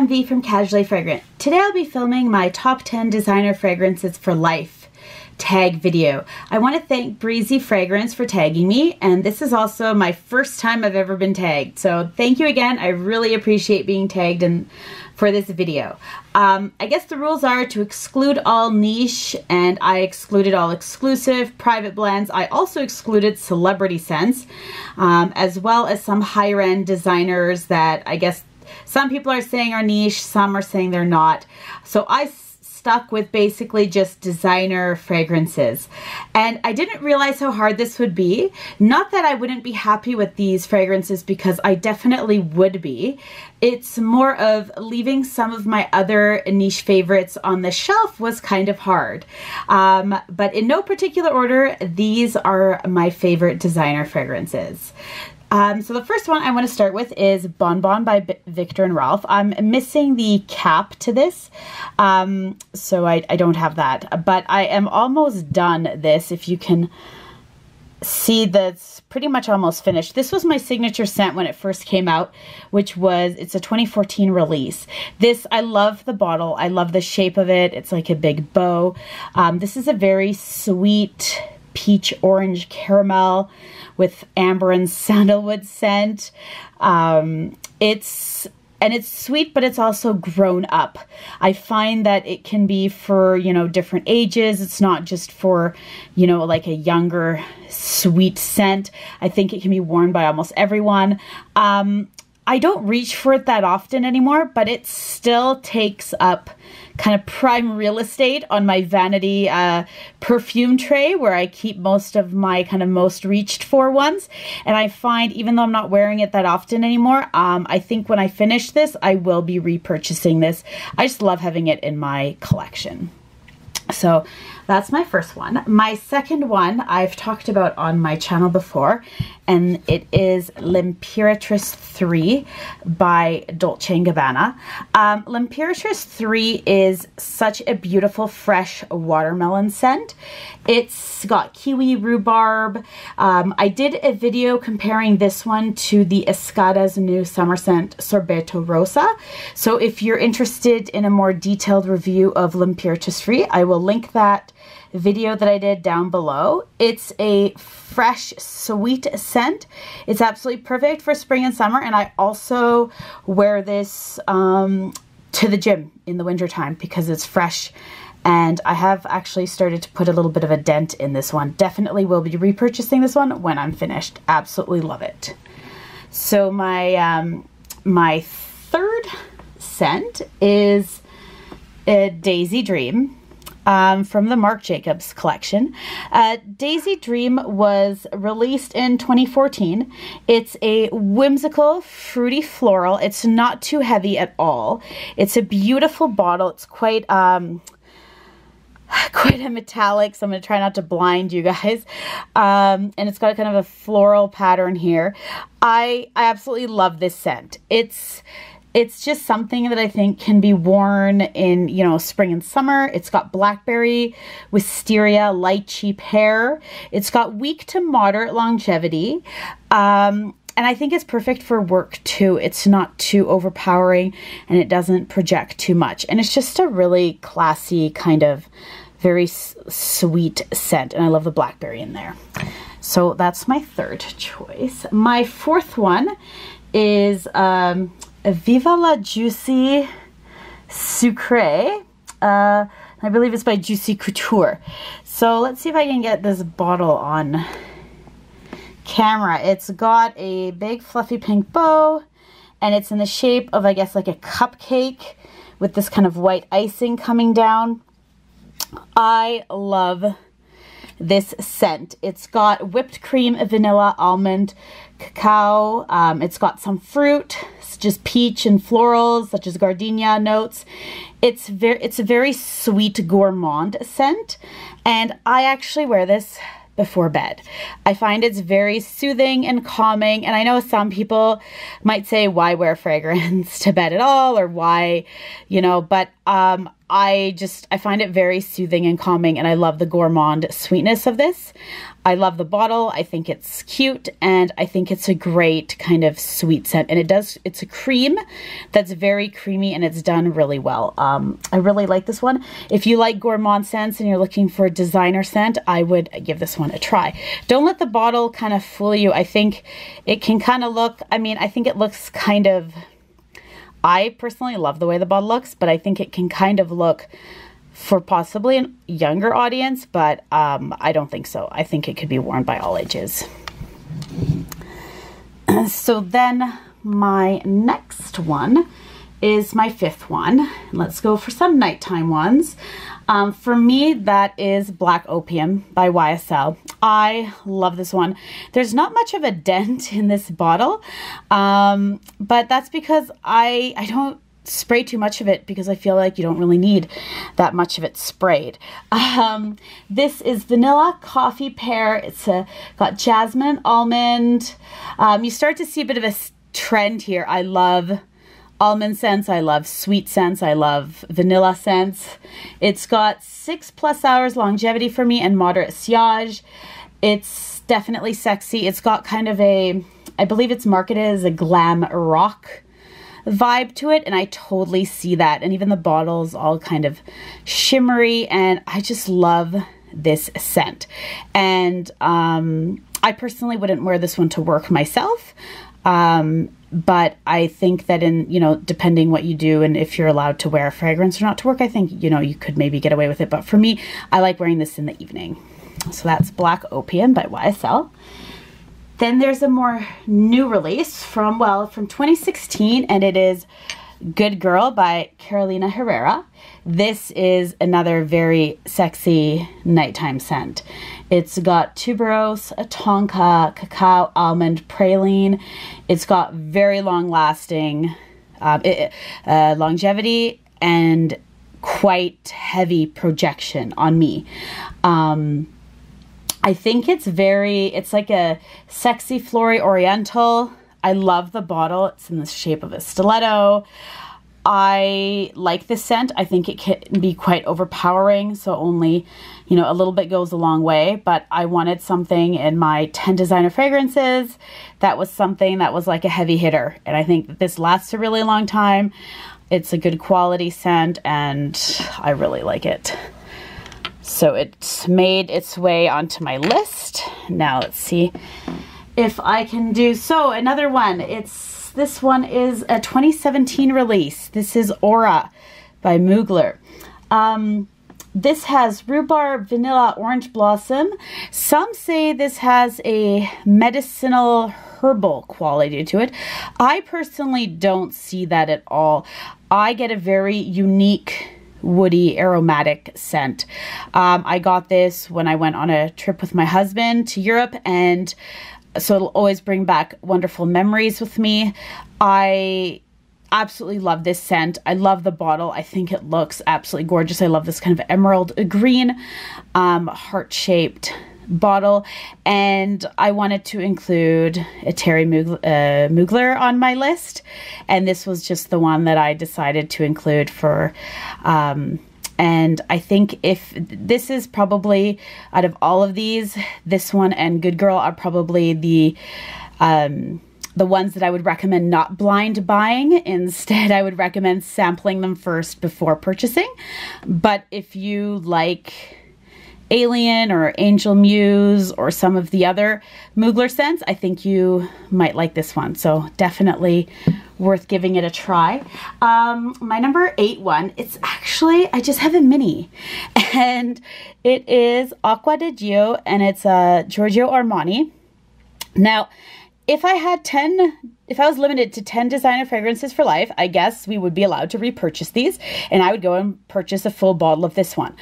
I'm V from Casually Fragrant. Today I'll be filming my top 10 designer fragrances for life tag video. I want to thank Briezy Fragrance for tagging me, and this is also my first time I've ever been tagged. So thank you again. I really appreciate being tagged for this video. I guess the rules are to exclude all niche, and I excluded all exclusive, private blends. I also excluded celebrity scents, as well as some higher end designers that I guess some people are saying are niche, some are saying they're not. So I stuck with basically just designer fragrances. And I didn't realize how hard this would be. Not that I wouldn't be happy with these fragrances, because I definitely would be. It's more of leaving some of my other niche favorites on the shelf was kind of hard. But in no particular order, these are my favorite designer fragrances. So the first one I want to start with is Bonbon by Viktor and Rolf. I'm missing the cap to this, so I don't have that, but I am almost done this. If you can see, that's pretty much almost finished. This was my signature scent when it first came out, which was, it's a 2014 release. This, I love the bottle. I love the shape of it. It's like a big bow. This is a very sweet peach orange caramel with amber and sandalwood scent. It's sweet, but it's also grown up. I find that it can be for, you know, different ages. It's not just for, you know, like a younger sweet scent. I think it can be worn by almost everyone. I don't reach for it that often anymore, but it still takes up kind of prime real estate on my vanity perfume tray, where I keep most of my kind of most reached for ones. And I find, even though I'm not wearing it that often anymore, I think when I finish this, I will be repurchasing this. I just love having it in my collection. So that's my first one. My second one I've talked about on my channel before, and it is L'Imperatrice 3 by Dolce & Gabbana. L'Imperatrice 3 is such a beautiful, fresh watermelon scent. It's got kiwi, rhubarb. I did a video comparing this one to the Escada's new summer scent, Sorbeto Rosa. So if you're interested in a more detailed review of L'Imperatrice 3, I will link that video that I did down below. It's a fresh, sweet scent. It's absolutely perfect for spring and summer, and I also wear this to the gym in the winter time because it's fresh, and I have actually started to put a little bit of a dent in this one. Definitely will be repurchasing this one when I'm finished. Absolutely love it. So my my third scent is Daisy Dream. From the Marc Jacobs collection. Daisy Dream was released in 2014. It's a whimsical, fruity floral. It's not too heavy at all. It's a beautiful bottle. It's quite a metallic, so I'm going to try not to blind you guys. And it's got kind of a floral pattern here. I absolutely love this scent. It's just something that I think can be worn in, you know, spring and summer. It's got blackberry, wisteria, light, cheap hair. It's got weak to moderate longevity. And I think it's perfect for work too. It's not too overpowering, and it doesn't project too much. And it's just a really classy, kind of very sweet scent. And I love the blackberry in there. So that's my third choice. My fourth one is Viva la Juicy Sucré. I believe it's by Juicy Couture. So let's see if I can get this bottle on camera. It's got a big fluffy pink bow, and it's in the shape of, I guess, like a cupcake with this kind of white icing coming down. I love this scent. It's got whipped cream, vanilla, almond, cacao. It's got some fruit, just peach and florals such as gardenia notes. It's a very sweet gourmand scent, and I actually wear this before bed. I find it's very soothing and calming, and I know some people might say, why wear fragrance to bed at all, or why, you know, but I find it very soothing and calming, and I love the gourmand sweetness of this. I love the bottle. I think it's cute, and I think it's a great kind of sweet scent. And it's a cream that's very creamy, and it's done really well. I really like this one. If you like gourmand scents and you're looking for a designer scent, I would give this one a try. Don't let the bottle kind of fool you. I think it can kind of look, I mean, I think it looks kind of, I personally love the way the bottle looks, but I think it can kind of look for possibly a younger audience, but I don't think so. I think it could be worn by all ages. So then my next one is my fifth one. Let's go for some nighttime ones. For me, that is Black Opium by YSL. I love this one. There's not much of a dent in this bottle, but that's because I don't spray too much of it, because I feel like you don't really need that much of it sprayed. This is Vanilla Coffee Pear. It's got jasmine, almond. You start to see a bit of a trend here. I love almond scents, I love sweet scents, I love vanilla scents. It's got 6+ hours longevity for me and moderate sillage. It's definitely sexy. It's got kind of a, I believe it's marketed as a glam rock vibe to it, and I totally see that. And even the bottle's all kind of shimmery, and I just love this scent. And I personally wouldn't wear this one to work myself, but I think that in, you know, depending what you do and if you're allowed to wear a fragrance or not to work, I think, you know, you could maybe get away with it. But for me, I like wearing this in the evening. So that's Black Opium by YSL. Then there's a more new release from 2016, and it is Good Girl by Carolina Herrera. This is another very sexy nighttime scent. It's got tuberose, tonka, cacao, almond, praline. It's got very long lasting longevity and quite heavy projection on me. I think it's like a sexy flory oriental. I love the bottle. It's in the shape of a stiletto. I like this scent. I think it can be quite overpowering, so only, you know, a little bit goes a long way. But I wanted something in my 10 designer fragrances that was something that was like a heavy hitter. And I think that this lasts a really long time. It's a good quality scent, and I really like it. So it's made its way onto my list. Now let's see if I can do, so another one. This one is a 2017 release. This is Aura by Mugler. This has rhubarb, vanilla, orange blossom. Some say this has a medicinal herbal quality to it. I personally don't see that at all. I get a very unique woody aromatic scent. I got this when I went on a trip with my husband to Europe, and so it'll always bring back wonderful memories with me. I absolutely love this scent. I love the bottle. I think it looks absolutely gorgeous. I love this kind of emerald green, heart-shaped bottle, and I wanted to include a Terry Mugler on my list, and this was just the one that I decided to include for, and I think if this is probably, out of all of these, this one and Good Girl are probably the ones that I would recommend not blind buying. Instead, I would recommend sampling them first before purchasing. But if you like Alien or Angel Muse or some of the other Mugler scents, I think you might like this one. So definitely worth giving it a try. My number 8 one, it's actually, I just have a mini, and it is Acqua di Gio, and it's Giorgio Armani. Now, if I was limited to 10 designer fragrances for life, I guess we would be allowed to repurchase these, and I would go and purchase a full bottle of this one.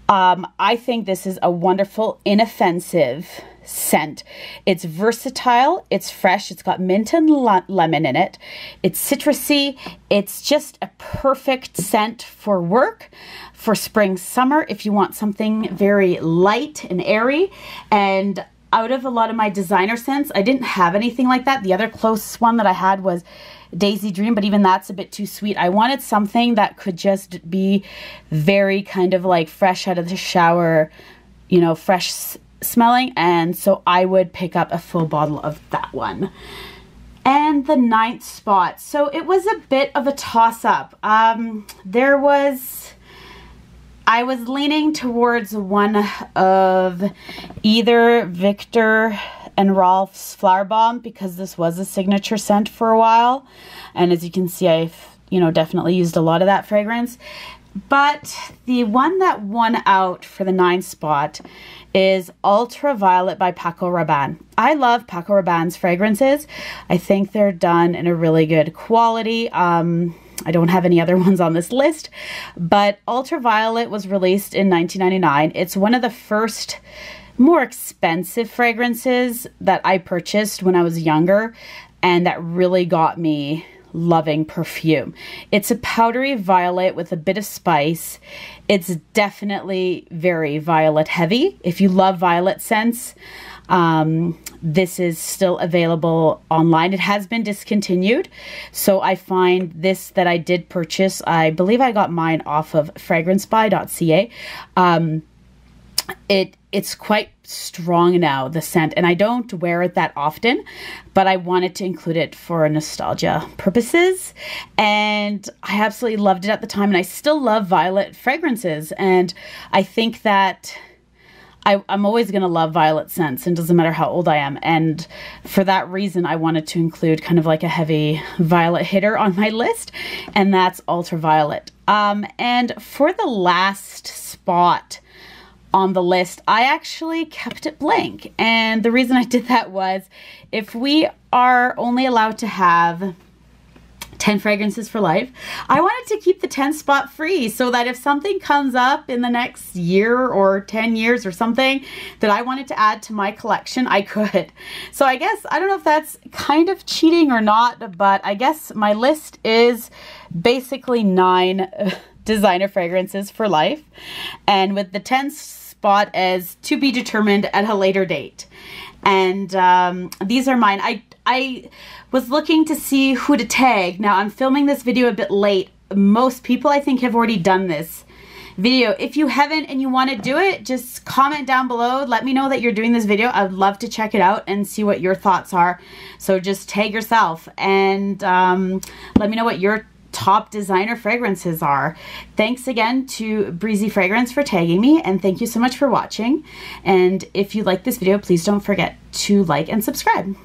I think this is a wonderful, inoffensive scent. It's versatile, it's fresh, it's got mint and lemon in it, it's citrusy, it's just a perfect scent for work, for spring, summer, if you want something very light and airy. And out of a lot of my designer scents, I didn't have anything like that. The other close one that I had was Daisy Dream, but even that's a bit too sweet. I wanted something that could just be very kind of like fresh out of the shower, you know, fresh smelling. And so I would pick up a full bottle of that one. And the 9th spot. So it was a bit of a toss-up. I was leaning towards one of either Viktor and Rolf's Flower Bomb, because this was a signature scent for a while. And as you can see, I've, you know, definitely used a lot of that fragrance. But the one that won out for the 9th spot is Ultraviolet by Paco Rabanne. I love Paco Rabanne's fragrances. I think they're done in a really good quality. I don't have any other ones on this list, but Ultraviolet was released in 1999. It's one of the first more expensive fragrances that I purchased when I was younger, and that really got me loving perfume. It's a powdery violet with a bit of spice. It's definitely very violet heavy. If you love violet scents, this is still available online. It has been discontinued. So I find this that I did purchase, I believe I got mine off of fragrancebuy.ca. It's quite strong now, the scent, and I don't wear it that often, but I wanted to include it for nostalgia purposes, and I absolutely loved it at the time, and I still love violet fragrances, and I think that I'm always going to love violet scents, and it doesn't matter how old I am, and for that reason I wanted to include kind of like a heavy violet hitter on my list, and that's Ultraviolet. And for the last spot on the list, I actually kept it blank. And the reason I did that was, if we are only allowed to have 10 fragrances for life, I wanted to keep the 10th spot free, so that if something comes up in the next year or 10 years or something that I wanted to add to my collection, I could. So I guess, I don't know if that's kind of cheating or not, but I guess my list is basically 9 designer fragrances for life, and with the 10th spot as to be determined at a later date. And these are mine. I was looking to see who to tag. Now I'm filming this video a bit late. Most people I think have already done this video. If you haven't and you want to do it, just comment down below. Let me know that you're doing this video. I'd love to check it out and see what your thoughts are. So just tag yourself and let me know what your top designer fragrances are. Thanks again to Briezy Fragrance for tagging me, and thank you so much for watching. And if you like this video, please don't forget to like and subscribe.